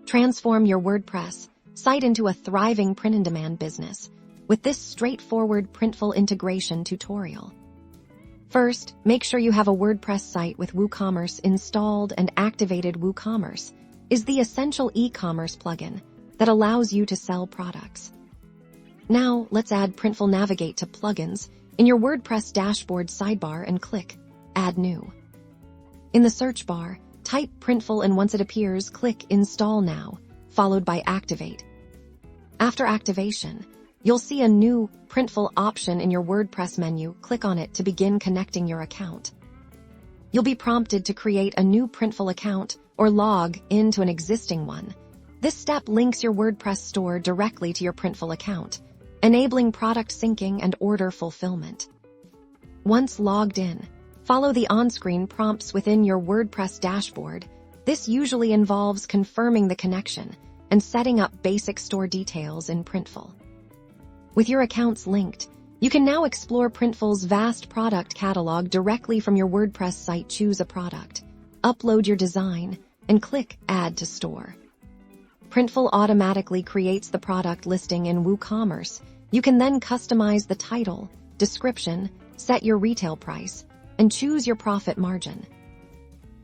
Transform your WordPress site into a thriving print-on-demand business with this straightforward Printful integration tutorial. First, make sure you have a WordPress site with WooCommerce installed and activated. WooCommerce is the essential e-commerce plugin that allows you to sell products. Now, let's add Printful. Navigate to Plugins in your WordPress dashboard sidebar and click Add New. In the search bar, type Printful, and once it appears, click Install Now, followed by Activate. After activation, you'll see a new Printful option in your WordPress menu. Click on it to begin connecting your account. You'll be prompted to create a new Printful account or log into an existing one. This step links your WordPress store directly to your Printful account, enabling product syncing and order fulfillment. Once logged in, follow the on-screen prompts within your WordPress dashboard. This usually involves confirming the connection and setting up basic store details in Printful. With your accounts linked, you can now explore Printful's vast product catalog directly from your WordPress site. Choose a product, upload your design, and click Add to Store. Printful automatically creates the product listing in WooCommerce. You can then customize the title, description, set your retail price, and choose your profit margin.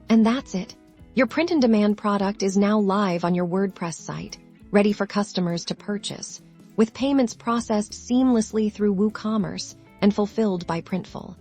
And that's it. Your print-on-demand product is now live on your WordPress site, ready for customers to purchase, with payments processed seamlessly through WooCommerce and fulfilled by Printful.